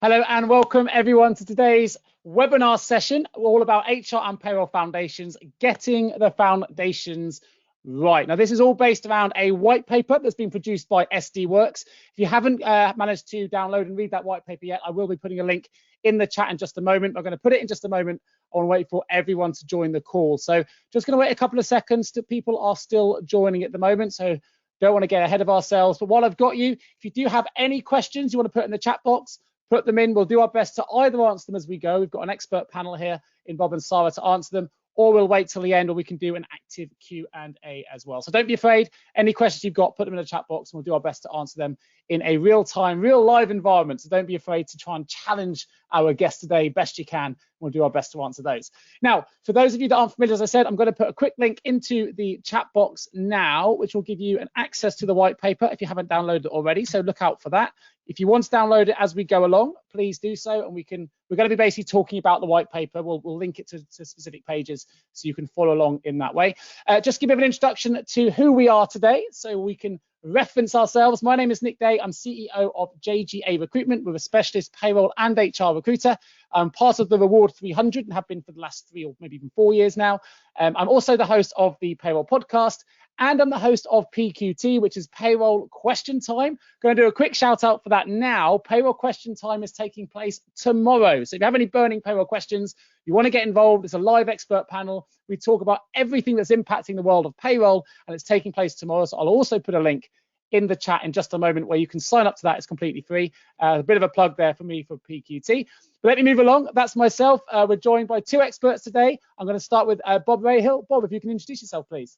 Hello and welcome everyone to today's webinar session, all about HR and payroll foundations, getting the foundations right. Now, this is all based around a white paper that's been produced by Worx. If you haven't managed to download and read that white paper yet, I will be putting a link in the chat in just a moment. I'm going to put it in just a moment. I want to wait for everyone to join the call. So just going to wait a couple of seconds. People are still joining at the moment, so don't want to get ahead of ourselves. But while I've got you, if you do have any questions you want to put in the chat box, put them in. We'll do our best to either answer them as we go. We've got an expert panel here in Bob and Sarah to answer them, or we'll wait till the end, or we can do an active Q&A as well. So don't be afraid. Any questions you've got, put them in the chat box, and we'll do our best to answer them in a real-time, real live environment. So don't be afraid to try and challenge our guest today best you can. We'll do our best to answer those. Now, for those of you that aren't familiar, as I said, I'm going to put a quick link into the chat box now, which will give you an access to the white paper if you haven't downloaded it already. So look out for that. If you want to download it as we go along, please do so, and we're going to be basically talking about the white paper. We'll link it to specific pages so you can follow along in that way. Just give a bit of an introduction to who we are today so we can reference ourselves. My name is Nick Day. I'm CEO of JGA Recruitment. We're a specialist payroll and HR recruiter. I'm part of the Reward 300 and have been for the last 3 or maybe even 4 years now. I'm also the host of the Payroll podcast, and I'm the host of PQT, which is Payroll Question Time. Going to do a quick shout out for that now. Payroll Question Time is taking place tomorrow. So if you have any burning payroll questions, you want to get involved, it's a live expert panel. We talk about everything that's impacting the world of payroll, and it's taking place tomorrow. So I'll also put a link in the chat in just a moment where you can sign up to that. It's completely free. A bit of a plug there for me for PQT. But let me move along. That's myself. We're joined by 2 experts today. I'm going to start with Bob Rahill. Bob, if you can introduce yourself, please.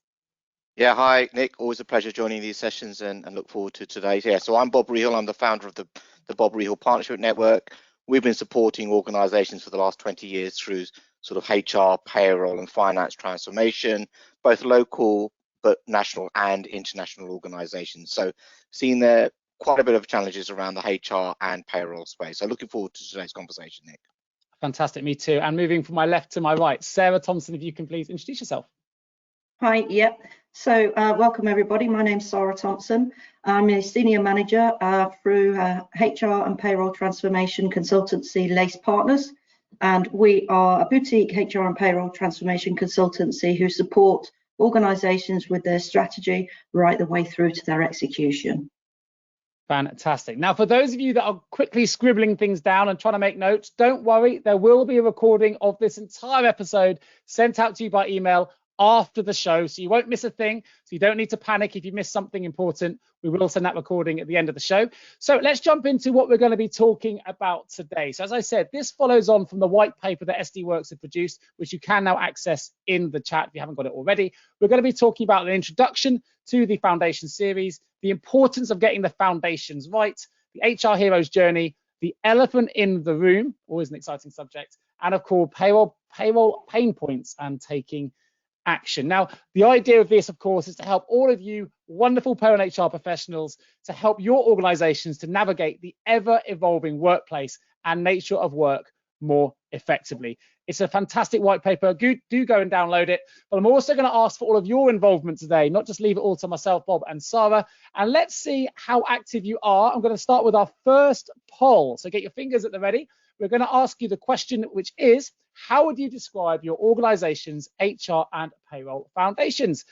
Yeah, hi, Nick. Always a pleasure joining these sessions and look forward to today's. Yeah, so I'm Bob Rahill. I'm the founder of the Bob Rahill Partnership Network. We've been supporting organizations for the last 20 years through sort of HR, payroll and finance transformation, both local, but national and international organizations. So seeing there quite a bit of challenges around the HR and payroll space. So looking forward to today's conversation, Nick. Fantastic, me too. And moving from my left to my right, Sarah Thompson, if you can please introduce yourself. Hi, yep. So welcome everybody. My name's Sarah Thompson. I'm a senior manager through HR and payroll transformation consultancy Lace Partners. And we are a boutique HR and payroll transformation consultancy who support organizations with their strategy right the way through to their execution. Fantastic. Now, for those of you that are quickly scribbling things down and trying to make notes, don't worry, there will be a recording of this entire episode sent out to you by email after the show, so you won't miss a thing. So you don't need to panic if you miss something important. We will send that recording at the end of the show. So let's jump into what we're going to be talking about today. So as I said, this follows on from the white paper that Worx have produced, which you can now access in the chat if you haven't got it already. We're going to be talking about an introduction to the foundation series, the importance of getting the foundations right, the HR hero's journey, the elephant in the room, always an exciting subject, and of course payroll pain points and taking action. Now, the idea of this, of course, is to help all of you wonderful payroll and HR professionals to help your organizations to navigate the ever-evolving workplace and nature of work more effectively. It's a fantastic white paper. Do go and download it. But I'm also going to ask for all of your involvement today, not just leave it all to myself, Bob and Sarah. And let's see how active you are. I'm going to start with our first poll. So get your fingers at the ready. We're going to ask you the question, which is, how would you describe your organization's HR and payroll foundations?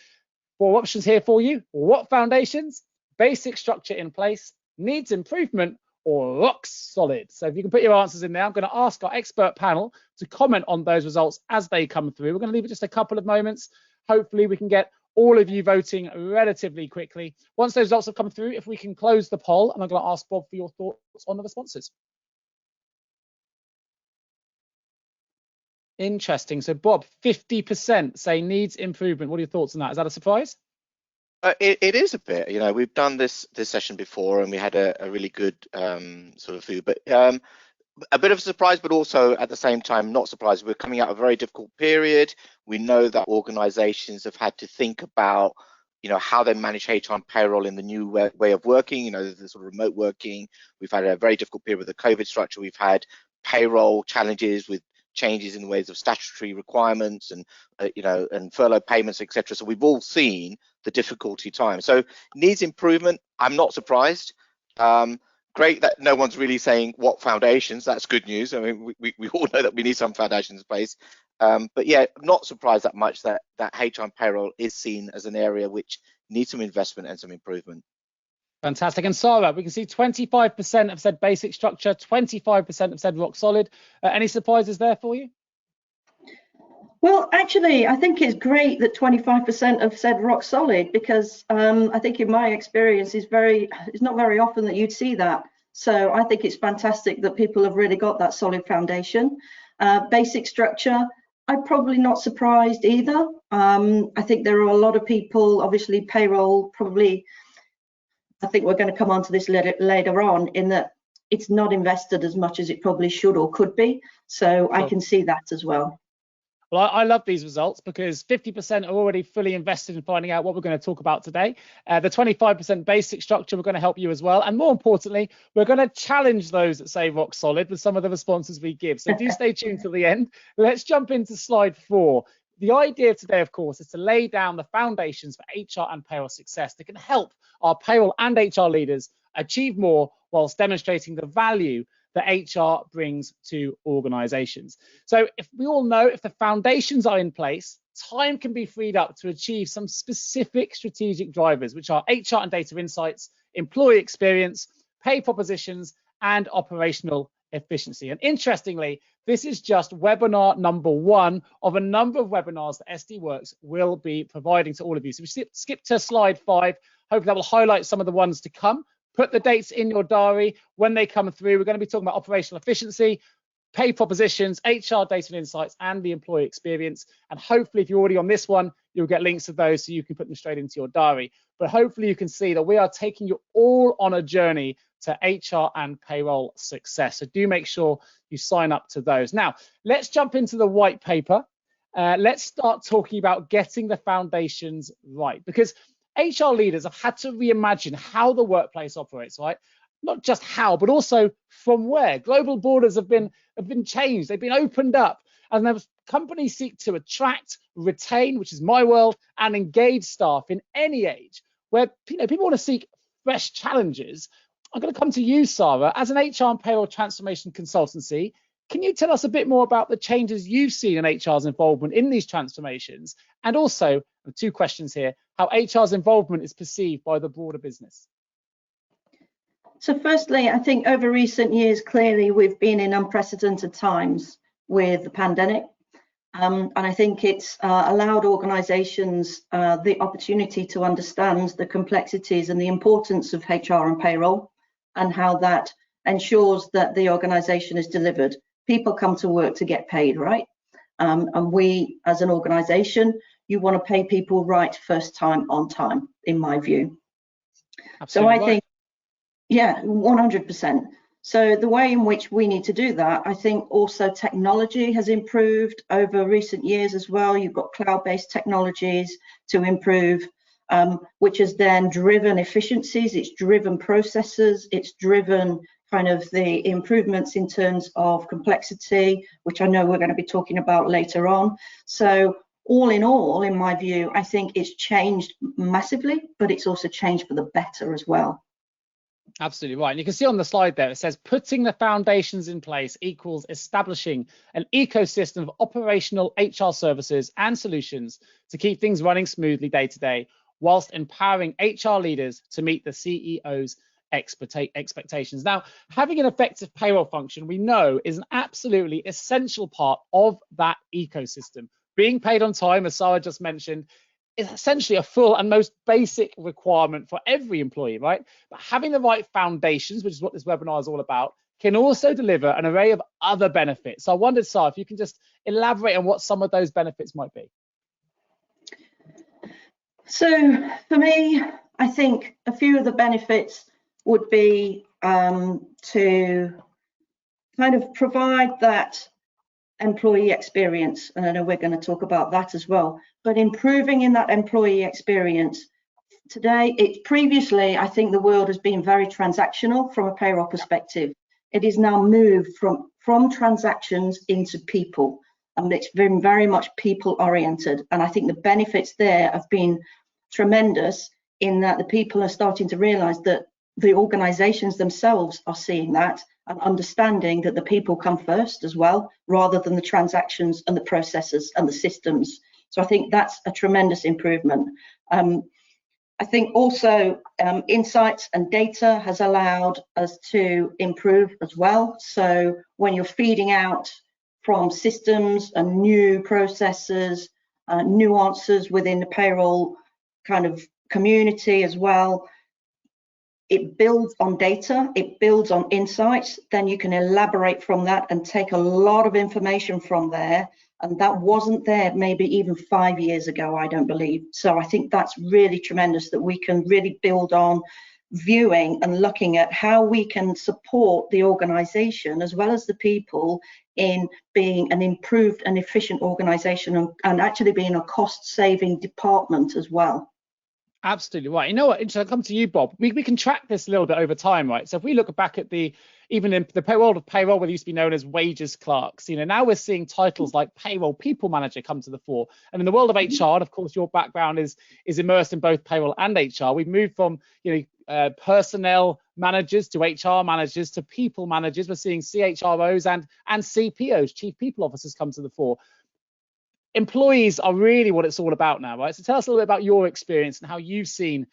4 options here for you. What foundations? Basic structure in place, needs improvement, or rock solid? So if you can put your answers in there, I'm going to ask our expert panel to comment on those results as they come through. We're going to leave it just a couple of moments. Hopefully we can get all of you voting relatively quickly. Once those results have come through, if we can close the poll, and I'm going to ask Bob for your thoughts on the responses. Interesting. So Bob, 50% say needs improvement. What are your thoughts on that? Is that a surprise? It is a bit. You know, we've done this session before, and we had a really good sort of food, but a bit of a surprise, but also at the same time not surprised. We're coming out of a very difficult period. We know that organizations have had to think about, you know, how they manage HR and payroll in the new way of working, you know, the sort of remote working. We've had a very difficult period with the COVID structure. We've had payroll challenges with changes in the ways of statutory requirements and you know, and furlough payments, etc. So we've all seen the difficulty time. So needs improvement. I'm not surprised. great that no one's really saying what foundations. That's good news. I mean, we all know that we need some foundations in place. But yeah, I'm not surprised that much that HR and payroll is seen as an area which needs some investment and some improvement. Fantastic. And Sarah, we can see 25% have said basic structure, 25% have said rock solid. Any surprises there for you? Well, actually, I think it's great that 25% have said rock solid, because I think in my experience it's not very often that you'd see that. So I think it's fantastic that people have really got that solid foundation. Basic structure, I'm probably not surprised either. I think there are a lot of people, obviously payroll probably, I think we're going to come on to this later on, in that it's not invested as much as it probably should or could be. So I can see that as well. Well, I love these results because 50% are already fully invested in finding out what we're going to talk about today. The 25% basic structure, we're going to help you as well. And more importantly, we're going to challenge those that say rock solid with some of the responses we give. So do stay tuned till the end. Let's jump into slide 4. The idea today, of course, is to lay down the foundations for HR and payroll success that can help our payroll and HR leaders achieve more whilst demonstrating the value that HR brings to organizations. So if we all know, if the foundations are in place, time can be freed up to achieve some specific strategic drivers, which are HR and data insights, employee experience, pay propositions, and operational efficiency. And interestingly, this is just webinar number 1 of a number of webinars that SD Worx will be providing to all of you. So we skip to slide 5. Hopefully that will highlight some of the ones to come. Put the dates in your diary when they come through. We're going to be talking about operational efficiency, pay propositions, HR data and insights, and the employee experience. And hopefully, if you're already on this one, you'll get links to those so you can put them straight into your diary. But hopefully you can see that we are taking you all on a journey to HR and payroll success. So do make sure you sign up to those. Now, let's jump into the white paper. Let's start talking about getting the foundations right, because HR leaders have had to reimagine how the workplace operates, right? Not just how, but also from where. Global borders have been changed. They've been opened up, and as companies seek to attract, retain, which is my world, and engage staff in any age, where people want to seek fresh challenges. I'm going to come to you, Sarah, as an HR and payroll transformation consultancy. Can you tell us a bit more about the changes you've seen in HR's involvement in these transformations? And also, 2 questions here, how HR's involvement is perceived by the broader business. So firstly, I think over recent years, clearly we've been in unprecedented times with the pandemic. And I think it's allowed organisations the opportunity to understand the complexities and the importance of HR and payroll, and how that ensures that the organisation is delivered. People come to work to get paid, right? And we, as an organisation, you want to pay people right first time on time, in my view. Absolutely so I think, yeah, 100%. So the way in which we need to do that, I think also technology has improved over recent years as well. You've got cloud-based technologies to improve, which has then driven efficiencies, it's driven processes, it's driven kind of the improvements in terms of complexity, which I know we're going to be talking about later on. So all in all, in my view, I think it's changed massively, but it's also changed for the better as well. Absolutely right. And you can see on the slide there, it says putting the foundations in place equals establishing an ecosystem of operational HR services and solutions to keep things running smoothly day to day, whilst empowering HR leaders to meet the CEO's expectations. Now, having an effective payroll function, we know, is an absolutely essential part of that ecosystem. Being paid on time, as Sarah just mentioned, is essentially a full and most basic requirement for every employee, right? But having the right foundations, which is what this webinar is all about, can also deliver an array of other benefits. So I wondered, Sarah, if you can just elaborate on what some of those benefits might be. So for me, I think a few of the benefits would be to kind of provide that employee experience, and I know we're going to talk about that as well, but improving in that employee experience. Today, previously, I think the world has been very transactional from a payroll perspective. It is now moved from transactions into people, and it's been very much people oriented. And I think the benefits there have been tremendous, in that the people are starting to realize that the organizations themselves are seeing that and understanding that the people come first as well, rather than the transactions and the processes and the systems. So I think that's a tremendous improvement. I think also insights and data has allowed us to improve as well. So when you're feeding out from systems and new processes, nuances within the payroll kind of community as well, it builds on data, it builds on insights, then you can elaborate from that and take a lot of information from there. And that wasn't there maybe even 5 years ago, I don't believe. So I think that's really tremendous that we can really build on viewing and looking at how we can support the organization as well as the people in being an improved and efficient organization, and actually being a cost-saving department as well. Absolutely right. You know what? I'll come to you, Bob. We can track this a little bit over time, right? So if we look back at even in the world of payroll, what used to be known as wages clerks, now we're seeing titles like payroll people manager come to the fore. And in the world of HR, and of course, your background is immersed in both payroll and HR. We've moved from personnel managers to HR managers to people managers. We're seeing CHROs and CPOs, chief people officers, come to the fore. Employees are really what it's all about now, right? So tell us a little bit about your experience and how you've seen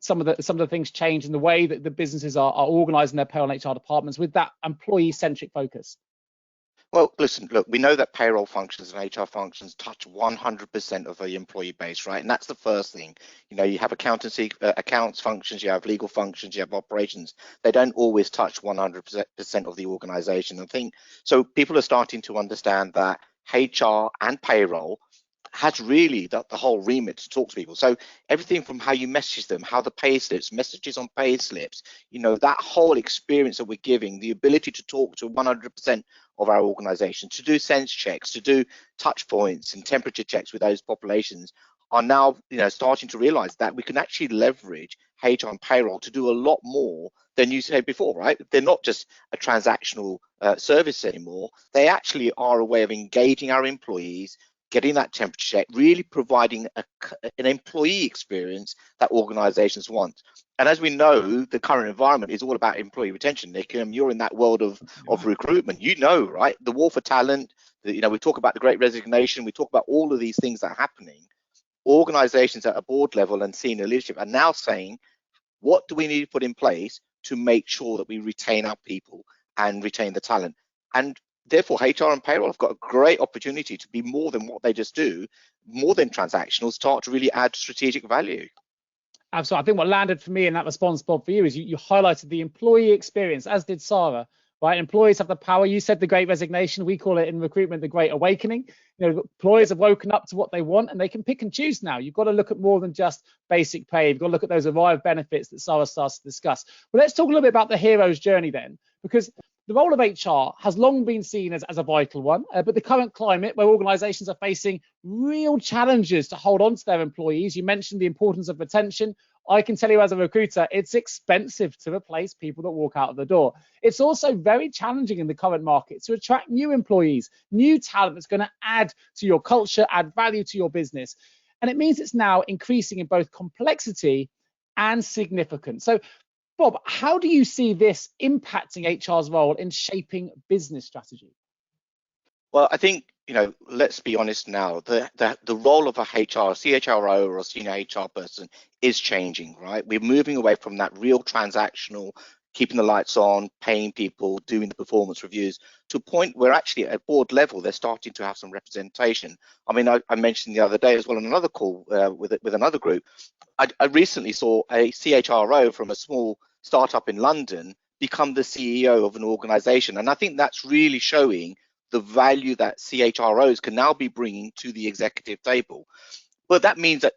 some of the things change in the way that the businesses are organising their payroll and HR departments with that employee-centric focus. Well, listen, look, we know that payroll functions and HR functions touch 100% of the employee base, right? And that's the first thing. You have accountancy, accounts functions, you have legal functions, you have operations. They don't always touch 100% of the organization. I think so. People are starting to understand that HR and payroll has really the whole remit to talk to people. So everything from how you message them, how the pay slips, messages on pay slips, that whole experience that we're giving, the ability to talk to 100% of our organization, to do sense checks, to do touch points and temperature checks with those populations, are now starting to realize that we can actually leverage HR and payroll to do a lot more than you said before, right? They're not just a transactional service anymore. They actually are a way of engaging our employees, getting that temperature check, really providing an employee experience that organizations want. And as we know, the current environment is all about employee retention. Nick, you're in that world of recruitment, right? The war for talent, we talk about the great resignation, we talk about all of these things that are happening. Organizations at a board level and senior leadership are now saying, what do we need to put in place to make sure that we retain our people and retain the talent? And therefore, HR and payroll have got a great opportunity to be more than what they just do, more than transactional, start to really add strategic value. Absolutely. I think what landed for me in that response, Bob, for you is you highlighted the employee experience, as did Sarah, right? Employees have the power. You said the great resignation. We call it in recruitment the great awakening. Employees have woken up to what they want and they can pick and choose now. You've got to look at more than just basic pay. You've got to look at those arrived benefits that Sarah starts to discuss. Well, let's talk a little bit about the hero's journey then, because the role of HR has long been seen as a vital one, but the current climate where organizations are facing real challenges to hold on to their employees. You mentioned the importance of retention. I can tell you as a recruiter, it's expensive to replace people that walk out of the door. It's also very challenging in the current market to attract new employees, new talent that's going to add to your culture, add value to your business. And it means it's now increasing in both complexity and significance. So, Bob, how do you see this impacting HR's role in shaping business strategy? Well, I think, let's be honest now, the role of a CHRO or a senior HR person is changing, right? We're moving away from that real transactional, keeping the lights on, paying people, doing the performance reviews, to a point where actually at board level, they're starting to have some representation. I mean, I mentioned the other day as well on another call with another group, I recently saw a CHRO from a small startup in London become the CEO of an organization. And I think that's really showing the value that CHROs can now be bringing to the executive table. But that means that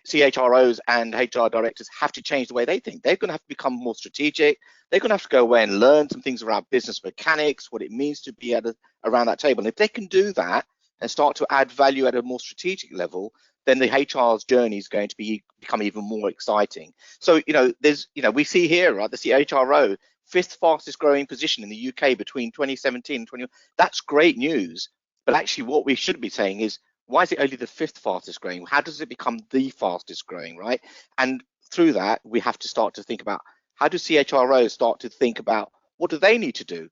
CHROs and HR directors have to change the way they think. They're going to have to become more strategic. They're going to have to go away and learn some things around business mechanics, what it means to be around that table. And if they can do that and start to add value at a more strategic level, then the HR's journey is going to become even more exciting. So, we see here, right, the CHRO, 5th fastest growing position in the UK between 2017 and 2021. That's great news. But actually what we should be saying is, why is it only the 5th fastest growing? How does it become the fastest growing, right? And through that, we have to start to think about how do CHROs start to think about what do they need to do?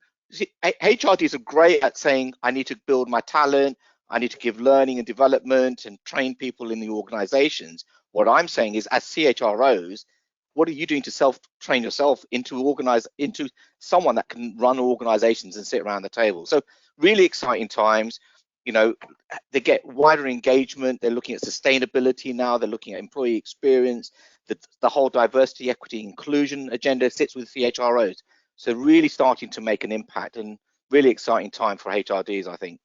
HRDs are great at saying, I need to build my talent, I need to give learning and development and train people in the organizations. What I'm saying is, as CHROs, what are you doing to self-train yourself into someone that can run organizations and sit around the table? So really exciting times. You know, they get wider engagement. They're looking at sustainability now. They're looking at employee experience. The whole diversity, equity, inclusion agenda sits with CHROs. So really starting to make an impact, and really exciting time for HRDs, I think.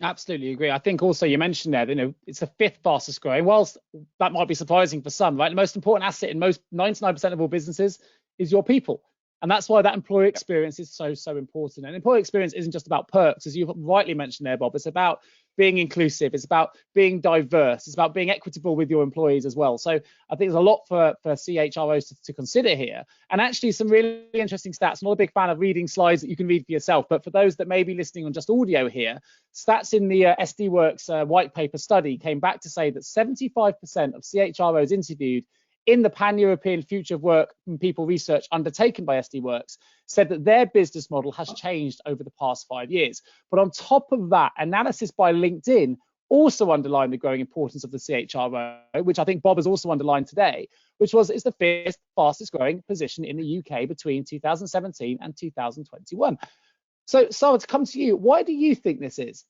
Absolutely agree. I think also you mentioned there, you know, it's the 5th fastest growing. Whilst that might be surprising for some, right? The most important asset in most 99% of all businesses is your people. And that's why that employee experience is so important. And employee experience isn't just about perks, as you rightly mentioned there, Bob. It's about being inclusive. It's about being diverse. It's about being equitable with your employees as well. So I think there's a lot for CHROs to consider here. And actually some really interesting stats. I'm not a big fan of reading slides that you can read for yourself, but for those that may be listening on just audio here, stats in the SD Worx white paper study came back to say that 75% of CHROs interviewed in the Pan-European Future of Work and People research undertaken by SD Worx said that their business model has changed over the past 5 years. But on top of that, analysis by LinkedIn also underlined the growing importance of the CHRO, which I think Bob has also underlined today, which was it's the 5th fastest growing position in the UK between 2017 and 2021. So, Sarah, to come to you, why do you think this is?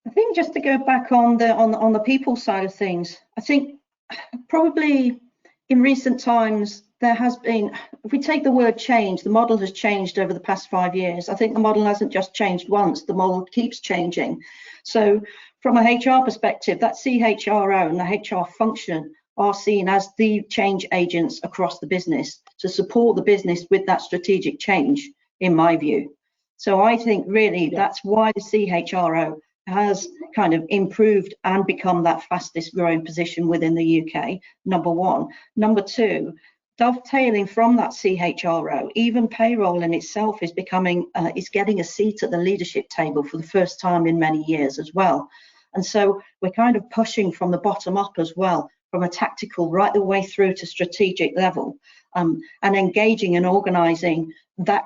I think just to go back on the people side of things, I think probably in recent times there has been, if we take the word change, the model has changed over the past 5 years. I think the model hasn't just changed once, the model keeps changing. So from a HR perspective, that CHRO and the HR function are seen as the change agents across the business to support the business with that strategic change, in my view. So I think really that's why the CHRO has kind of improved and become that fastest growing position within the UK, number one. Number two, dovetailing from that CHRO, even payroll in itself is becoming, is getting a seat at the leadership table for the first time in many years as well. And so we're kind of pushing from the bottom up as well, from a tactical right the way through to strategic level, and engaging and organising that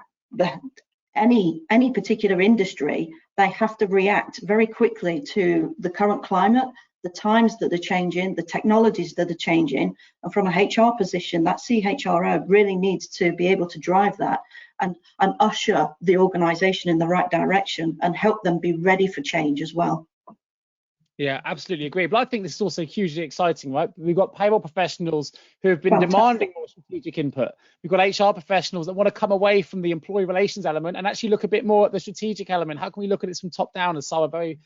any particular industry, they have to react very quickly to the current climate, the times that they're changing, the technologies that are changing. And from a HR position, that CHRO really needs to be able to drive that and usher the organisation in the right direction and help them be ready for change as well. Yeah, absolutely agree. But I think this is also hugely exciting, right? We've got payroll professionals who have been demanding more strategic input. We've got HR professionals that want to come away from the employee relations element and actually look a bit more at the strategic element. How can we look at this from top down, as Sarah very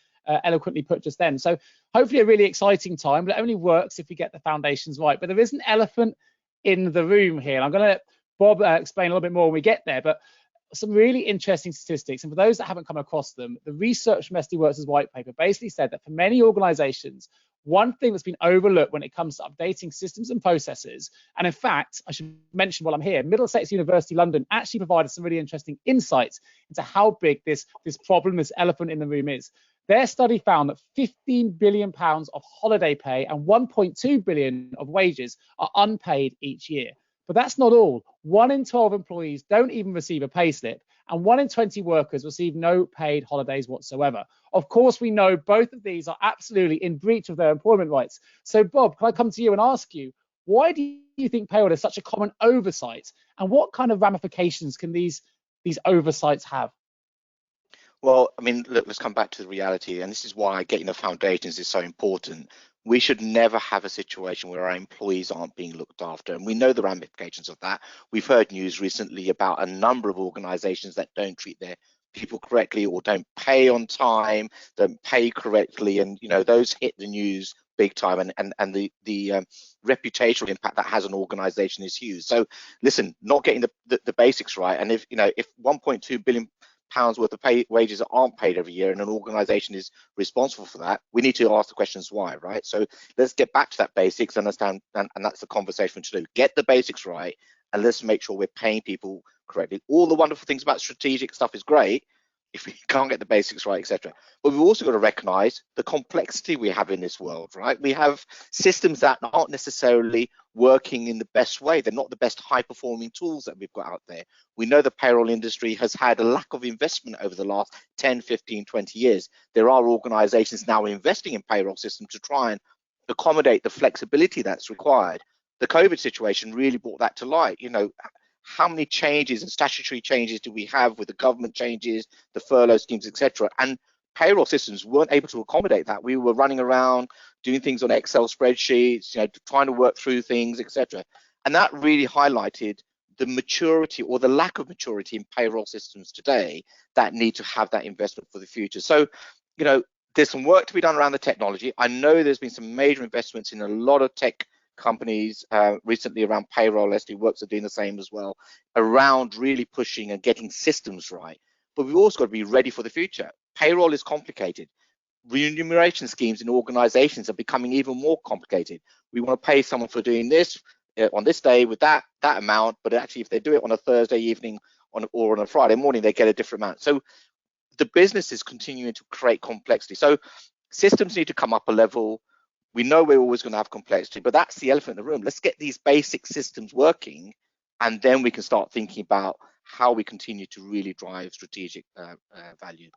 eloquently put just then? So hopefully a really exciting time, but it only works if we get the foundations right. But there is an elephant in the room here. And I'm going to let Bob explain a little bit more when we get there. But some really interesting statistics, and for those that haven't come across them, the research from SD Worx's white paper basically said that for many organizations, one thing that's been overlooked when it comes to updating systems and processes, and in fact, I should mention while I'm here, Middlesex University London actually provided some really interesting insights into how big this problem, this elephant in the room is. Their study found that £15 billion of holiday pay and 1.2 billion of wages are unpaid each year. But that's not all. 1 in 12 employees don't even receive a pay slip, and 1 in 20 workers receive no paid holidays whatsoever. Of course, we know both of these are absolutely in breach of their employment rights. So, Bob, can I come to you and ask you, why do you think payroll is such a common oversight, and what kind of ramifications can these oversights have? Well, I mean, look, let's come back to the reality, and this is why getting the foundations is so important. We should never have a situation where our employees aren't being looked after, and we know the ramifications of that. We've heard news recently about a number of organizations that don't treat their people correctly or don't pay on time, don't pay correctly, and you know those hit the news big time, and the reputational impact that has on organization is huge. So listen, not getting the basics right, and if 1.2 billion pounds worth of wages aren't paid every year and an organization is responsible for that, we need to ask the questions why, right? So let's get back to that basics, understand, and that's the conversation to do. Get the basics right, and let's make sure we're paying people correctly. All the wonderful things about strategic stuff is great. if we can't get the basics right, etc. But we've also got to recognize the complexity we have in this world, right? We have systems that aren't necessarily working in the best way. They're not the best high-performing tools that we've got out there. We know the payroll industry has had a lack of investment over the last 10, 15, 20 years. There are organizations now investing in payroll systems to try and accommodate the flexibility that's required. The COVID situation really brought that to light. You know, how many changes and statutory changes do we have with the government changes, the furlough schemes, etc. And payroll systems weren't able to accommodate that. We were running around doing things on Excel spreadsheets, you know, trying to work through things, etc. And that really highlighted the maturity or the lack of maturity in payroll systems today that need to have that investment for the future. So, you know, there's some work to be done around the technology. I know there's been some major investments in a lot of tech companies recently around payroll. Worx are doing the same as well, around really pushing and getting systems right. But we've also got to be ready for the future. Payroll is complicated. Remuneration schemes in organizations are becoming even more complicated. We want to pay someone for doing this on this day with that amount, but actually if they do it on a Thursday evening or on a Friday morning, they get a different amount. So the business is continuing to create complexity. So systems need to come up a level. We know we're always going to have complexity, but that's the elephant in the room. Let's get these basic systems working, and then we can start thinking about how we continue to really drive strategic value.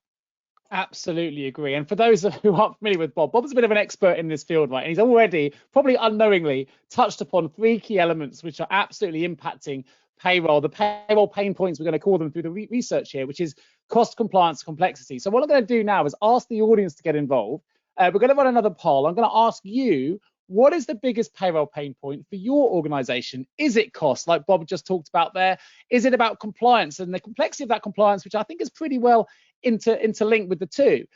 Absolutely agree. And for those who aren't familiar with Bob, Bob's a bit of an expert in this field, right? And he's already, probably unknowingly, touched upon 3 key elements which are absolutely impacting payroll, the payroll pain points, we're going to call them through the research here, which is cost, compliance, complexity. So what I'm going to do now is ask the audience to get involved. We're going to run another poll. I'm going to ask you, what is the biggest payroll pain point for your organization? Is it cost, like Bob just talked about there? Is it about compliance and the complexity of that compliance, which I think is pretty well interlinked with the two?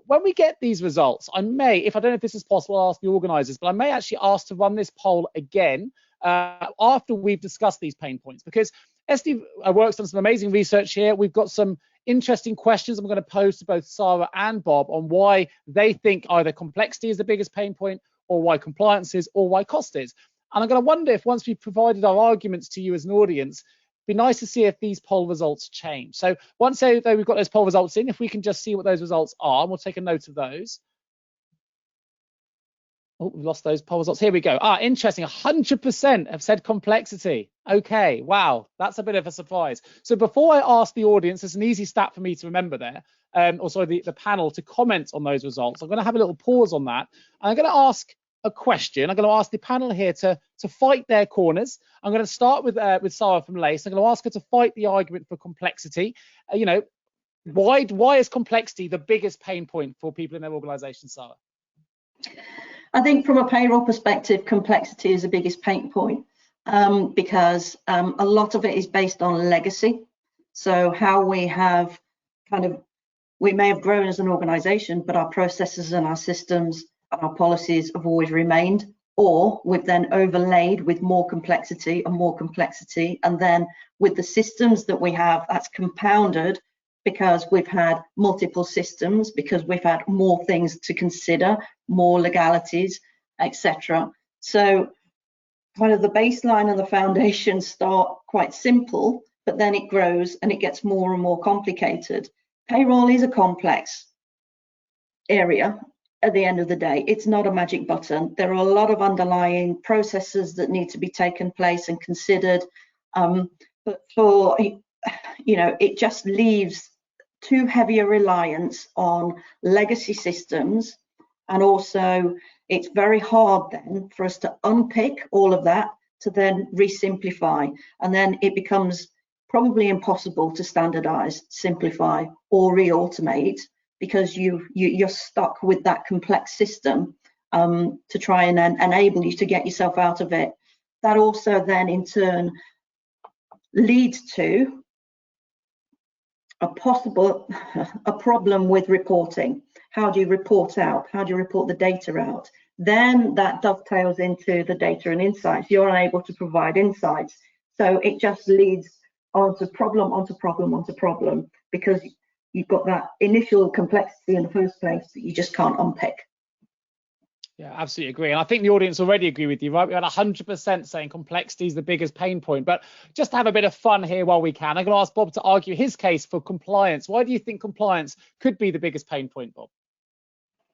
When we get these results, I may, if I don't know if this is possible, I'll ask the organizers, but I may actually ask to run this poll again after we've discussed these pain points, because SD Worx done some amazing research here. We've got some interesting questions I'm going to pose to both Sarah and Bob on why they think either complexity is the biggest pain point, or why compliance is, or why cost is. And I'm going to wonder if once we've provided our arguments to you as an audience, it'd be nice to see if these poll results change. So once though we've got those poll results in, if we can just see what those results are, and we'll take a note of those. Oh, we've lost those poll results. Here we go. Interesting. 100% have said complexity. Okay, wow, that's a bit of a surprise. So before I ask the audience, it's an easy stat for me to remember there, or sorry, the panel to comment on those results. I'm going to have a little pause on that. And I'm going to ask a question. I'm going to ask the panel here to fight their corners. I'm going to start with Sarah from Lace. I'm going to ask her to fight the argument for complexity. You know, why is complexity the biggest pain point for people in their organisation, Sarah? I think from a payroll perspective, complexity is the biggest pain point because a lot of it is based on legacy. So how we have we may have grown as an organization, but our processes and our systems and our policies have always remained, or we've then overlaid with more complexity and more complexity. And then with the systems that we have, that's compounded because we've had multiple systems, because we've had more things to consider, more legalities, etc. So kind of the baseline and the foundation start quite simple, but then it grows and it gets more and more complicated. Payroll is a complex area at the end of the day. It's not a magic button. There are a lot of underlying processes that need to be taken place and considered. But for, it just leaves too heavy a reliance on legacy systems, and also it's very hard then for us to unpick all of that to then re-simplify, and then it becomes probably impossible to standardize, simplify, or re-automate because you're stuck with that complex system to try and enable you to get yourself out of it. That also then in turn leads to a problem with reporting. How do you report out? How do you report the data out? Then that dovetails into the data and insights. You're unable to provide insights. So it just leads onto problem, onto problem, onto problem, because you've got that initial complexity in the first place that you just can't unpick. Yeah, absolutely agree. And I think the audience already agree with you, right? We had 100% saying complexity is the biggest pain point. But just to have a bit of fun here while we can, I'm going to ask Bob to argue his case for compliance. Why do you think compliance could be the biggest pain point, Bob?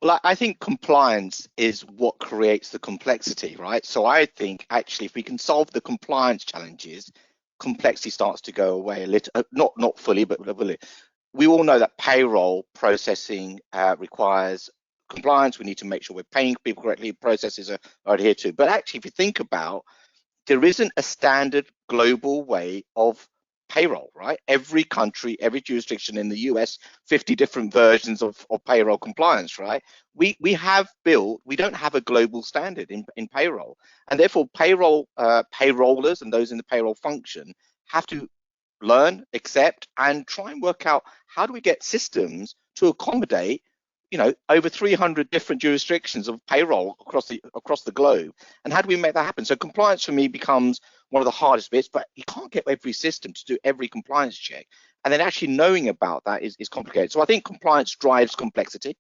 Well, I think compliance is what creates the complexity, right? So I think actually if we can solve the compliance challenges, complexity starts to go away a little, not fully, but we all know that payroll processing requires compliance. We need to make sure we're paying people correctly, processes are adhered to. But actually, if you think about, there isn't a standard global way of payroll, right? Every country, every jurisdiction in the US, 50 different versions of payroll compliance, right? We don't have a global standard in payroll. And therefore payrollers and those in the payroll function have to learn, accept, and try and work out how do we get systems to accommodate, over 300 different jurisdictions of payroll across the globe, and how do we make that happen? So compliance for me becomes one of the hardest bits, but you can't get every system to do every compliance check, and then actually knowing about that is complicated. So I think compliance drives complexity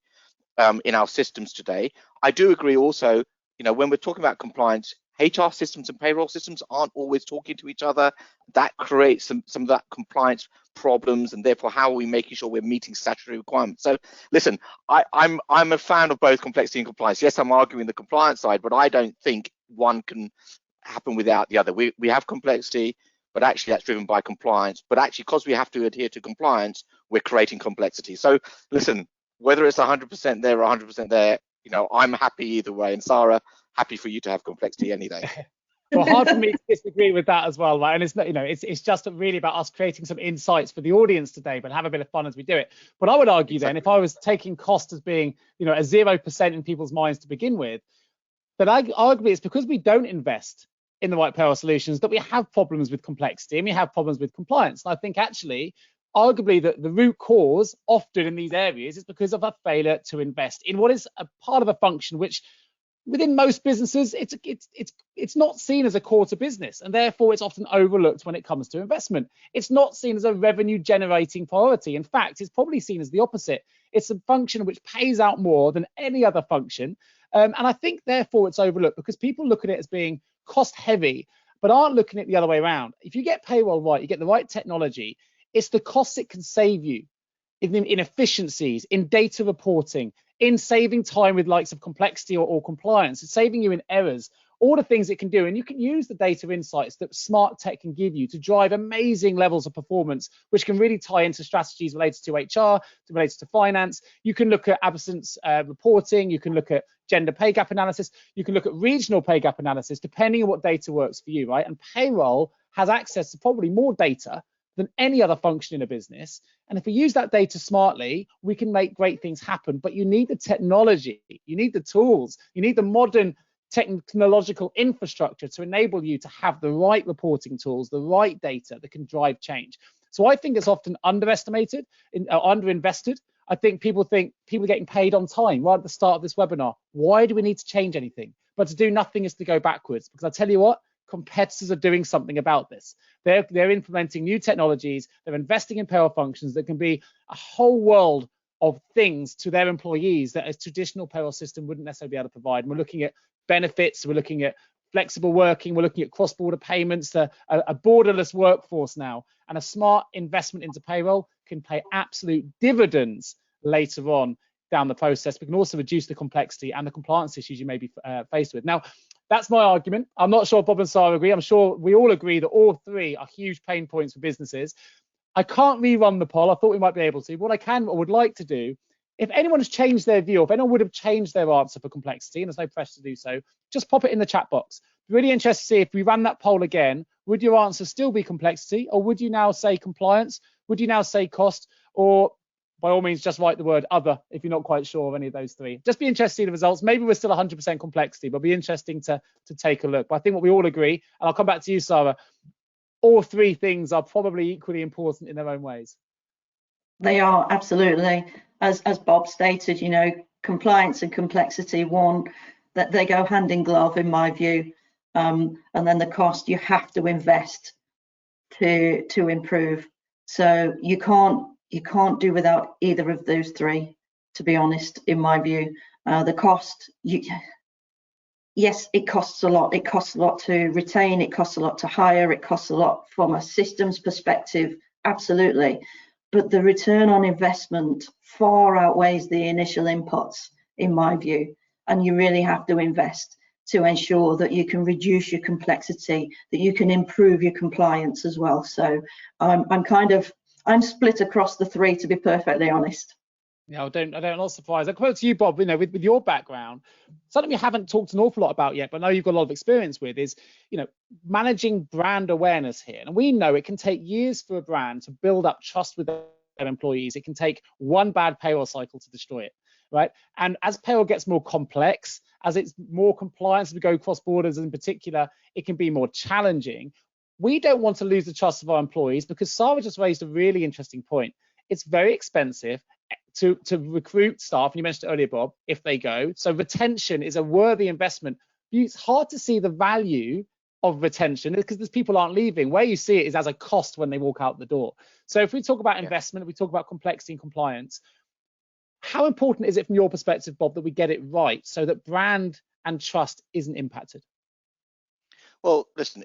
in our systems today. I do agree also, when we're talking about compliance, HR systems and payroll systems aren't always talking to each other. That creates some of that compliance problems, and therefore how are we making sure we're meeting statutory requirements? So listen, I'm a fan of both complexity and compliance. Yes, I'm arguing the compliance side, but I don't think one can happen without the other. We have complexity, but actually that's driven by compliance. But actually, because we have to adhere to compliance, we're creating complexity. So listen, whether it's 100% there or 100% there, I'm happy either way. And Sarah, happy for you to have complexity any day. Well, hard for me to disagree with that as well, right? And it's not, it's just really about us creating some insights for the audience today, but have a bit of fun as we do it. But I would argue then, if I was taking cost as being, a 0% in people's minds to begin with, that arguably it's because we don't invest in the right payroll solutions that we have problems with complexity and we have problems with compliance. And I think actually, arguably, the root cause often in these areas is because of a failure to invest in what is a part of a function which, within most businesses, it's not seen as a core to business, and therefore it's often overlooked when it comes to investment. It's not seen as a revenue generating priority. In fact, it's probably seen as the opposite. It's a function which pays out more than any other function. And I think therefore it's overlooked because people look at it as being cost heavy, but aren't looking at it the other way around. If you get payroll right, you get the right technology, it's the costs it can save you in efficiencies, in data reporting, in saving time with likes of complexity or compliance. It's saving you in errors, all the things it can do. And you can use the data insights that smart tech can give you to drive amazing levels of performance, which can really tie into strategies related to HR, related to finance. You can look at absence reporting. You can look at gender pay gap analysis. You can look at regional pay gap analysis, depending on what data works for you, right? And payroll has access to probably more data than any other function in a business. And if we use that data smartly, we can make great things happen. But you need the technology, you need the tools, you need the modern technological infrastructure to enable you to have the right reporting tools, the right data that can drive change. So I think it's often underestimated, underinvested. I think people are getting paid on time right at the start of this webinar. Why do we need to change anything? But to do nothing is to go backwards, because I tell you what, competitors are doing something about this. They're implementing new technologies. They're investing in payroll functions that can be a whole world of things to their employees that a traditional payroll system wouldn't necessarily be able to provide. And we're looking at benefits, we're looking at flexible working, we're looking at cross-border payments, a borderless workforce now, and a smart investment into payroll can pay absolute dividends later on down the process. We can also reduce the complexity and the compliance issues you may be faced with. Now, that's my argument. I'm not sure Bob and Sarah agree. I'm sure we all agree that all three are huge pain points for businesses. I can't rerun the poll. I thought we might be able to. What I can or would like to do, if anyone has changed their view, if anyone would have changed their answer for complexity, and there's no pressure to do so, just pop it in the chat box. Really interested to see if we ran that poll again, would your answer still be complexity, or would you now say compliance? Would you now say cost? Or by all means, just write the word other if you're not quite sure of any of those three. Just be interested to see the results. Maybe we're still 100% complexity, but it'll be interesting to take a look. But I think what we all agree, and I'll come back to you, Sarah, all three things are probably equally important in their own ways. They are, absolutely. As Bob stated, compliance and complexity, that they go hand in glove in my view. And then the cost, you have to invest to improve. So you can't do without either of those three, to be honest, in my view. The cost, yes, it costs a lot. It costs a lot to retain, it costs a lot to hire, it costs a lot from a systems perspective, absolutely. But the return on investment far outweighs the initial inputs, in my view. And you really have to invest to ensure that you can reduce your complexity, that you can improve your compliance as well. So I'm split across the three, to be perfectly honest. Yeah, I'm not surprised. I quote to you, Bob, with your background, something we haven't talked an awful lot about yet, but I know you've got a lot of experience with is, managing brand awareness here. And we know it can take years for a brand to build up trust with their employees. It can take one bad payroll cycle to destroy it, right? And as payroll gets more complex, as it's more compliance, as we go cross borders in particular, it can be more challenging. We don't want to lose the trust of our employees, because Sarah just raised a really interesting point. It's very expensive to recruit staff, and you mentioned it earlier, Bob, if they go. So retention is a worthy investment. It's hard to see the value of retention because these people aren't leaving. Where you see it is as a cost when they walk out the door. So if we talk about investment, we talk about complexity and compliance, how important is it from your perspective, Bob, that we get it right so that brand and trust isn't impacted? Well, listen,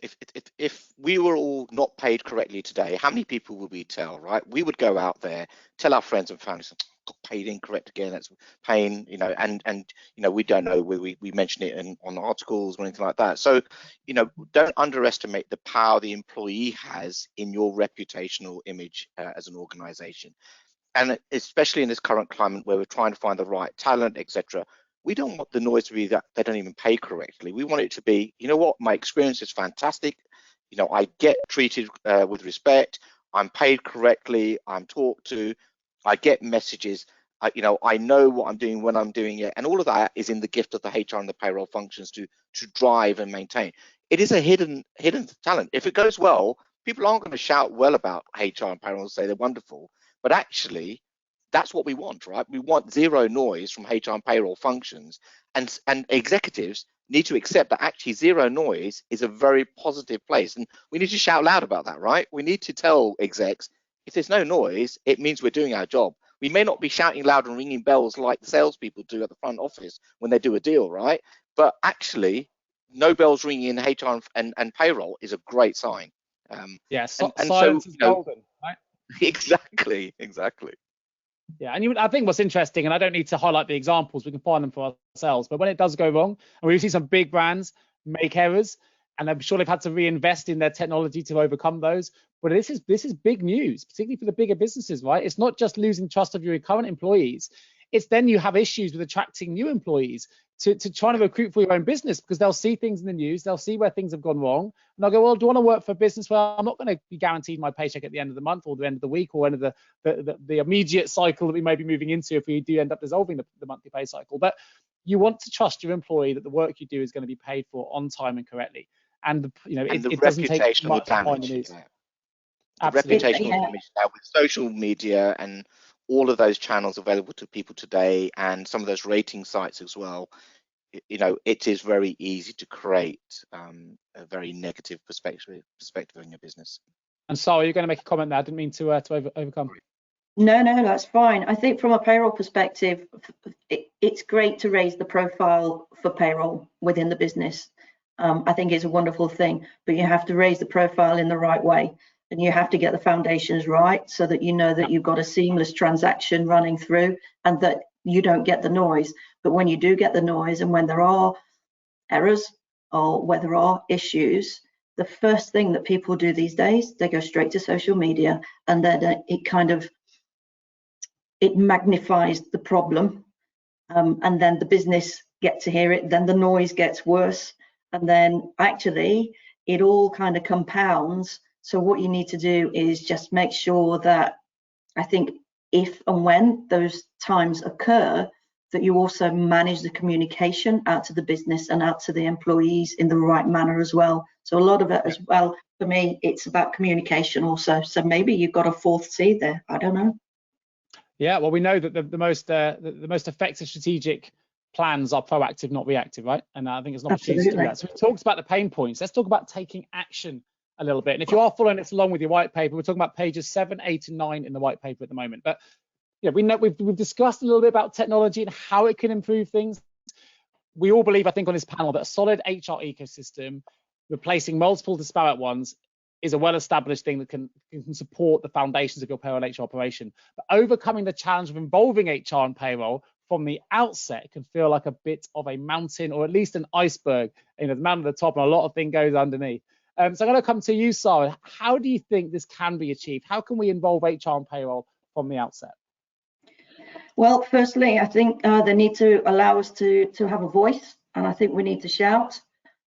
if we were all not paid correctly today, how many people would we tell, right? We would go out there, tell our friends and family, got paid incorrect again, that's pain, and we don't know whether we mention it on articles or anything like that. So, don't underestimate the power the employee has in your reputational image as an organization. And especially in this current climate where we're trying to find the right talent, etc. We don't want the noise to be that they don't even pay correctly. We want it to be, my experience is fantastic. I get treated with respect. I'm paid correctly. I'm talked to. I get messages. I know what I'm doing when I'm doing it. And all of that is in the gift of the HR and the payroll functions to drive and maintain. It is a hidden talent. If it goes well, people aren't going to shout well about HR and payroll and say they're wonderful. But actually, that's what we want, right? We want zero noise from HR and payroll functions, and executives need to accept that actually zero noise is a very positive place, and we need to shout loud about that, right? We need to tell execs, if there's no noise, it means we're doing our job. We may not be shouting loud and ringing bells like the salespeople do at the front office when they do a deal, right? But actually, no bells ringing in HR and payroll is a great sign. Silence is golden, right? Exactly. Yeah, and I think what's interesting, and I don't need to highlight the examples, we can find them for ourselves, but when it does go wrong, and we see some big brands make errors, and I'm sure they've had to reinvest in their technology to overcome those. But this is big news, particularly for the bigger businesses, right? It's not just losing trust of your current employees. It's then you have issues with attracting new employees to trying to recruit for your own business, because they'll see things in the news, they'll see where things have gone wrong, and they'll go, well, do you want to work for a business where I'm not going to be guaranteed my paycheck at the end of the month or the end of the week or end of the immediate cycle that we may be moving into if we do end up dissolving the monthly pay cycle. But you want to trust your employee that the work you do is going to be paid for on time and correctly. And it doesn't take much to find the news. The reputational damage now with social media and all of those channels available to people today, and some of those rating sites as well, it is very easy to create a very negative perspective on your business. And Sarah, you're going to make a comment there. I didn't mean to overcome. No, that's fine. I think from a payroll perspective, it's great to raise the profile for payroll within the business. I think it's a wonderful thing, but you have to raise the profile in the right way. And you have to get the foundations right so that you know that you've got a seamless transaction running through and that you don't get the noise. But when you do get the noise, and when there are errors or where there are issues, the first thing that people do these days, they go straight to social media, and then it magnifies the problem. And then the business get to hear it, then the noise gets worse. And then actually it all kind of compounds. So what you need to do is just make sure that, I think, if and when those times occur, that you also manage the communication out to the business and out to the employees in the right manner as well. So a lot of it as well, for me, it's about communication also. So maybe you've got a fourth C there. I don't know. Yeah, well, we know that the most effective strategic plans are proactive, not reactive, right? And I think it's an opportunity to do that. So we've talked about the pain points. Let's talk about taking action a little bit. And if you are following this along with your white paper, we're talking about pages 7, 8, and 9 in the white paper at the moment. But we know we've discussed a little bit about technology and how it can improve things. we all believe, I think, on this panel that a solid HR ecosystem, replacing multiple disparate ones, is a well-established thing that can support the foundations of your payroll and HR operation. But overcoming the challenge of involving HR and payroll from the outset can feel like a bit of a mountain, or at least an iceberg. You know, the mountain at the top and a lot of things goes underneath. So I'm going to come to you, Sarah. How do you think this can be achieved? How can we involve HR and payroll from the outset? Well, firstly, I think they need to allow us to have a voice, and I think we need to shout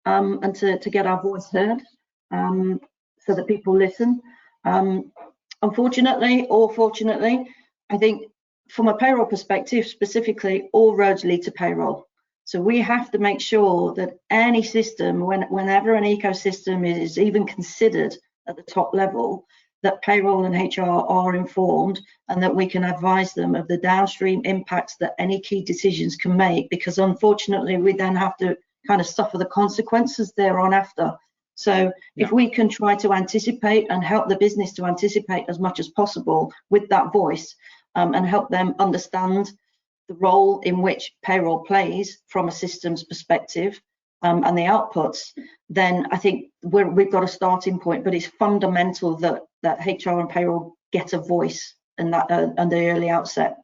and to get our voice heard, so that people listen. Unfortunately or fortunately, I think from a payroll perspective specifically, all roads lead to payroll. So we have to make sure that any system, whenever an ecosystem is even considered at the top level, that payroll and HR are informed, and that we can advise them of the downstream impacts that any key decisions can make, because unfortunately we then have to kind of suffer the consequences thereon after. So if we can try to anticipate and help the business to anticipate as much as possible with that voice, and help them understand the role in which payroll plays from a systems perspective, and the outputs, then I think we've got a starting point. But it's fundamental that HR and payroll get a voice in that at the early outset.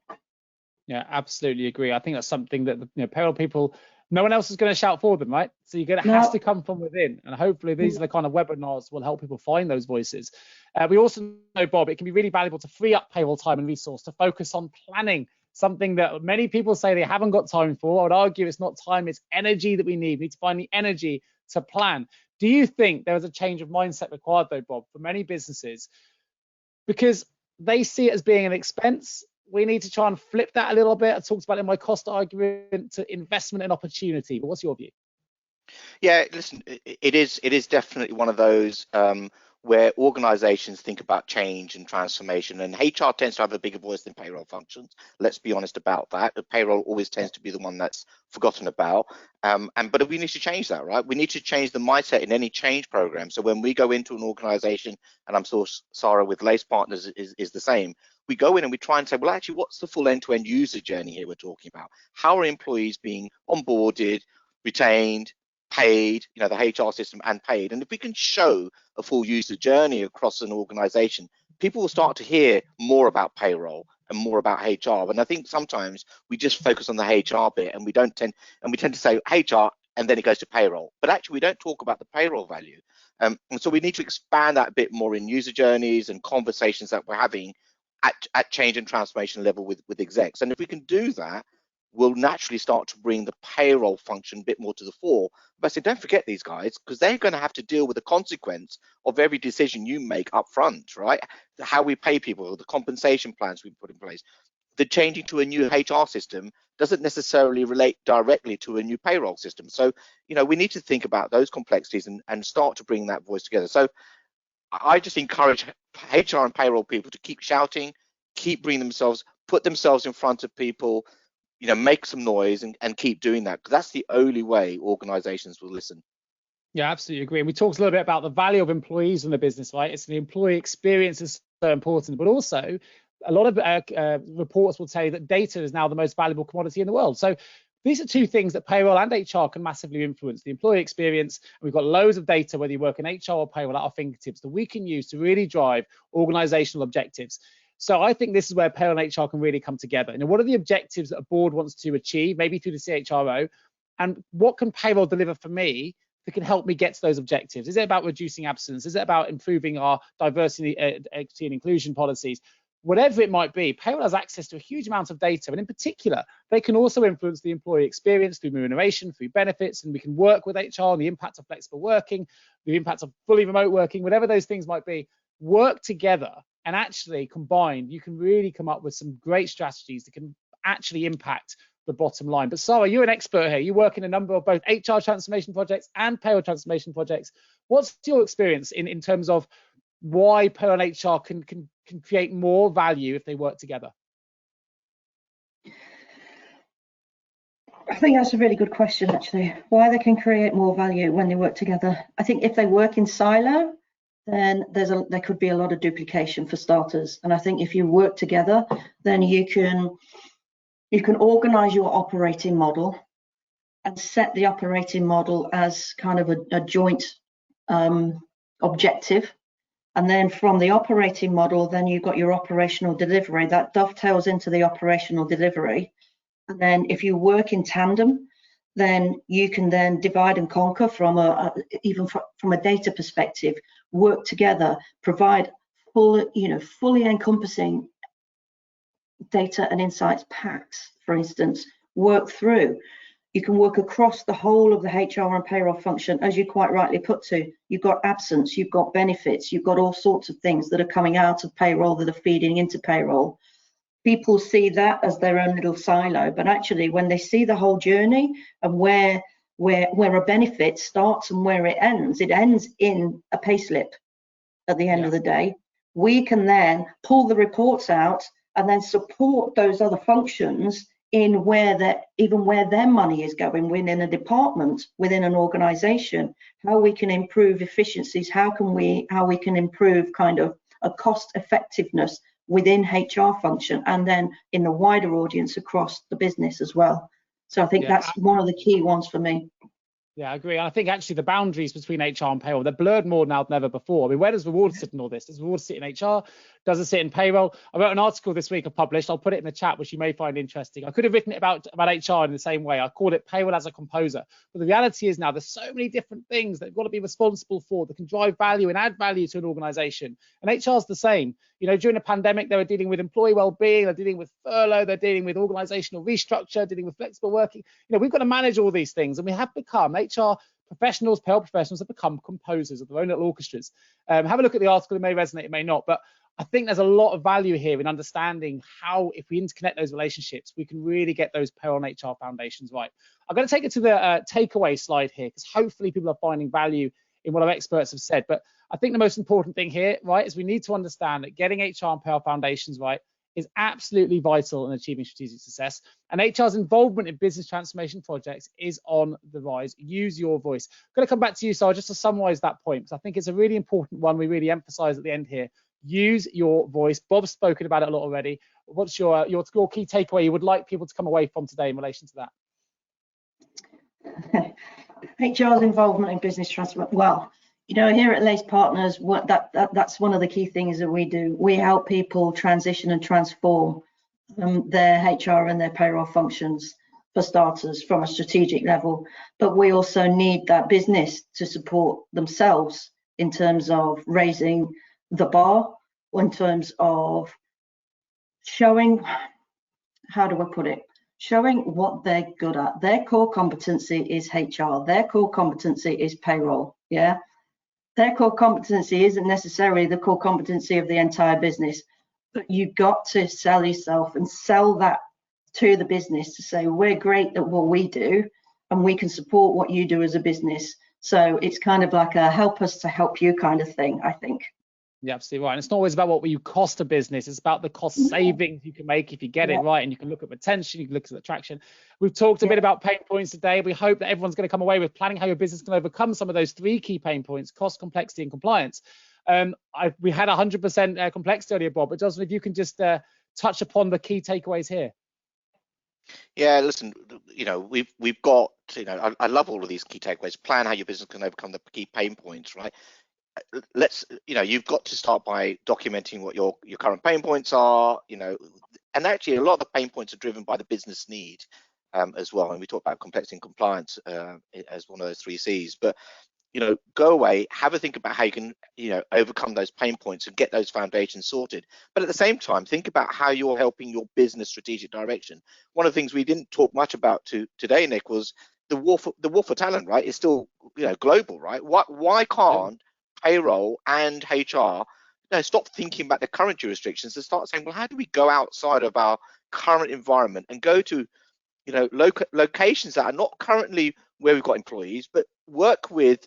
Yeah, absolutely agree. I think that's something that payroll people, no one else is going to shout for them, right? So you're going to have to come from within, and hopefully these are the kind of webinars will help people find those voices. We also know, Bob, it can be really valuable to free up payroll time and resource to focus on planning, something that many people say they haven't got time for. I would argue it's not time, it's energy that we need. We need to find the energy to plan. Do you think there is a change of mindset required, though, Bob, for many businesses? Because they see it as being an expense. We need to try and flip that a little bit. I talked about it in my cost argument to investment and opportunity. But what's your view? Yeah, listen, it is definitely one of those where organizations think about change and transformation, and HR tends to have a bigger voice than payroll functions. Let's be honest about that. The payroll always tends to be the one that's forgotten about. But we need to change that, right? We need to change the mindset in any change program. So when we go into an organization, and I'm sure Sarah with Lace Partners is the same, we go in and we try and say, well, actually, what's the full end-to-end user journey here we're talking about? How are employees being onboarded, retained, paid, the HR system, and paid? And if we can show a full user journey across an organization, people will start to hear more about payroll and more about HR. And I think sometimes we just focus on the HR bit, and we tend to say HR and then it goes to payroll, but actually we don't talk about the payroll value. And so we need to expand that a bit more in user journeys and conversations that we're having at change and transformation level with execs. And if we can do that, we'll naturally start to bring the payroll function a bit more to the fore. But I say, don't forget these guys, because they're going to have to deal with the consequence of every decision you make up front, right? How we pay people, the compensation plans we put in place. The changing to a new HR system doesn't necessarily relate directly to a new payroll system. So, we need to think about those complexities and start to bring that voice together. So I just encourage HR and payroll people to keep shouting, keep put themselves in front of people, make some noise and keep doing that, because that's the only way organizations will listen. Yeah, absolutely agree. And we talked a little bit about the value of employees in the business, right? It's the employee experience is so important, but also a lot of reports will tell you that data is now the most valuable commodity in the world. So these are two things that payroll and HR can massively influence: the employee experience. We've got loads of data, whether you work in HR or payroll, at our fingertips that we can use to really drive organizational objectives. So I think this is where payroll and HR can really come together. What are the objectives that a board wants to achieve, maybe through the CHRO, and what can payroll deliver for me that can help me get to those objectives? Is it about reducing absence? Is it about improving our diversity, equity, and inclusion policies? Whatever it might be, payroll has access to a huge amount of data, and in particular, they can also influence the employee experience through remuneration, through benefits, and we can work with HR on the impact of flexible working, the impact of fully remote working, whatever those things might be. Work together, and actually combined, you can really come up with some great strategies that can actually impact the bottom line. But Sarah, you're an expert here. You work in a number of both HR transformation projects and payroll transformation projects. What's your experience in terms of why payroll and HR can create more value if they work together? I think that's a really good question, actually. Why they can create more value when they work together. I think if they work in silo, then there could be a lot of duplication for starters. And I think if you work together, then you can organize your operating model and set the operating model as kind of a joint objective. And then from the operating model, then you've got your operational delivery that dovetails into the operational delivery. And then if you work in tandem, then you can then divide and conquer from even from a data perspective, work together, provide fully encompassing data and insights packs, for instance, work through. You can work across the whole of the HR and payroll function, as you quite rightly put to. You've got absence, you've got benefits, you've got all sorts of things that are coming out of payroll that are feeding into payroll. People see that as their own little silo, but actually when they see the whole journey and where a benefit starts and where it ends in a payslip at the end of the day. We can then pull the reports out and then support those other functions in where their money is going within a department, within an organization, how we can improve efficiencies, how we can improve kind of a cost effectiveness within HR function, and then in the wider audience across the business as well. So I think that's one of the key ones for me. Yeah, I agree. And I think actually the boundaries between HR and payroll, they're blurred more now than ever before. I mean, where does reward sit in all this? Does reward sit in HR? Does it sit in payroll? I wrote an article this week I published. I'll put it in the chat, which you may find interesting. I could have written it about HR in the same way. I called it payroll as a composer. But the reality is now there's so many different things that you've got to be responsible for that can drive value and add value to an organization. And HR's the same. You know, during the pandemic, they were dealing with employee well-being, they're dealing with furlough, they're dealing with organizational restructure, dealing with flexible working. You know, we've got to manage all these things, and we have become HR professionals, payroll professionals have become composers of their own little orchestras. Have a look at the article. It may resonate, it may not, but I think there's a lot of value here in understanding how, if we interconnect those relationships, we can really get those payroll and HR foundations right. I'm going to take it to the takeaway slide here, because hopefully people are finding value in what our experts have said. But I think the most important thing here, right, is we need to understand that getting HR and payroll foundations right is absolutely vital in achieving strategic success. And HR's involvement in business transformation projects is on the rise. Use your voice. I'm going to come back to you, Sarah, just to summarize that point, because I think it's a really important one we really emphasize at the end here. Use your voice. Bob's spoken about it a lot already. What's your key takeaway you would like people to come away from today in relation to that? HR's involvement in business transformation. Well, you know, here at Lace Partners, that's one of the key things that we do. We help people transition and transform their HR and their payroll functions, for starters, from a strategic level. But we also need that business to support themselves in terms of raising the bar, in terms of showing, how do I put it? Showing what they're good at. Their core competency is HR. Their core competency is payroll. Yeah. Their core competency isn't necessarily the core competency of the entire business, but you've got to sell yourself and sell that to the business to say, we're great at what we do and we can support what you do as a business. So it's kind of like a help us to help you kind of thing, I think. Yeah, absolutely right. And it's not always about what you cost a business. It's about the cost savings you can make if you get it right. And you can look at retention, you can look at attraction. We've talked a bit about pain points today. We hope that everyone's going to come away with planning how your business can overcome some of those 3 key pain points: cost, complexity, and compliance. We had 100% complexity earlier, Bob, but Jocelyn, if you can just touch upon the key takeaways here. Yeah, listen, you know, we've got, you know, I love all of these key takeaways. Plan how your business can overcome the key pain points, right? You've got to start by documenting what your current pain points are, you know, and actually a lot of the pain points are driven by the business need as well. And we talk about complexity and compliance as one of those 3 C's, but, you know, go away, have a think about how you can, you know, overcome those pain points and get those foundations sorted. But at the same time, think about how you're helping your business strategic direction. One of the things we didn't talk much about today, Nick, was the war for talent, right? It's still, you know, global, right? Why can't payroll and HR stop thinking about the current jurisdictions and start saying, well, how do we go outside of our current environment and go to, you know, locations that are not currently where we've got employees, but work with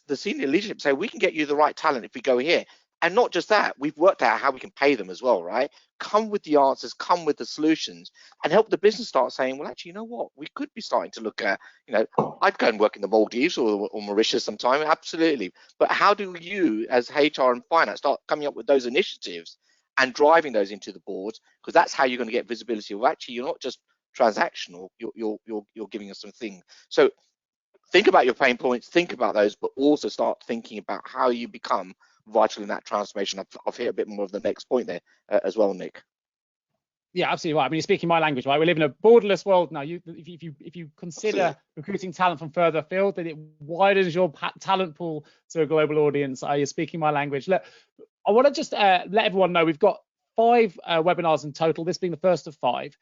the senior leadership, say we can get you the right talent if we go here. And not just that, we've worked out how we can pay them as well, right? Come with the answers, come with the solutions, and help the business start saying, well, actually, you know what? We could be starting to look at, you know, I'd go and work in the Maldives or Mauritius sometime, absolutely. But how do you, as HR and finance, start coming up with those initiatives and driving those into the boards? Because that's how you're going to get visibility of, actually, you're not just transactional, you're giving us something. So think about your pain points, think about those, but also start thinking about how you become vital in that transformation. I've hit a bit more of the next point there as well, Nick. Yeah, absolutely right. I mean, you're speaking my language, right? We live in a borderless world now. If you consider Absolutely. recruiting talent from further afield, then it widens your talent pool to a global audience. You're speaking my language. Look, I want to just let everyone know we've got 5 webinars in total, this being the first of 5.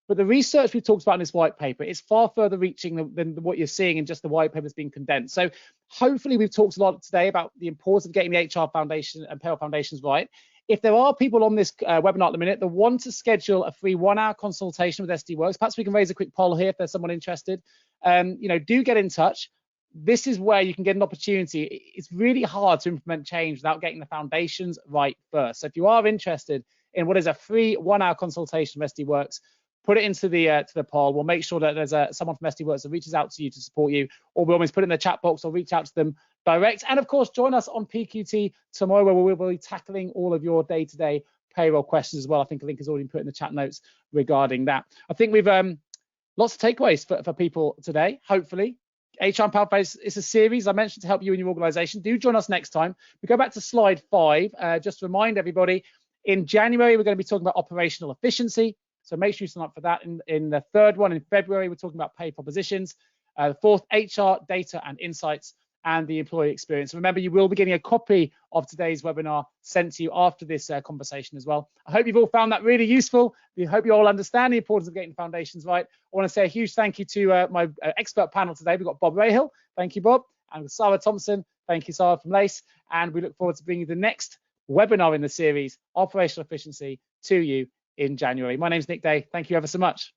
But the research we talked about in this white paper is far further reaching than what you're seeing in just the white paper that's being condensed. So hopefully we've talked a lot today about the importance of getting the HR foundation and payroll foundations right. If there are people on this webinar at the minute that want to schedule a free 1-hour consultation with SD Worx, perhaps we can raise a quick poll here if there's someone interested. Do get in touch. This is where you can get an opportunity. It's really hard to implement change without getting the foundations right first. So if you are interested in what is a free 1-hour consultation with SD Worx, put it into the poll. We'll make sure that there's someone from SD Worx that reaches out to you to support you, or we'll always put it in the chat box or reach out to them direct. And of course, join us on PQT tomorrow, where we will be tackling all of your day-to-day payroll questions as well. I think a link has already been put in the chat notes regarding that. I think we've lots of takeaways for people today, hopefully. HR and Payroll is a series I mentioned to help you in your organization. Do join us next time. We go back to slide 5. Just to remind everybody, in January, we're going to be talking about operational efficiency. So make sure you sign up for that. In the third one, in February, we're talking about pay propositions. The fourth, HR, data and insights, and the employee experience. Remember, you will be getting a copy of today's webinar sent to you after this conversation as well. I hope you've all found that really useful. We hope you all understand the importance of getting the foundations right. I want to say a huge thank you to my expert panel today. We've got Bob Rahill. Thank you, Bob. And Sarah Thompson. Thank you, Sarah from Lace. And we look forward to bringing the next webinar in the series, Operational Efficiency, to you in January. My name's Nick Day. Thank you ever so much.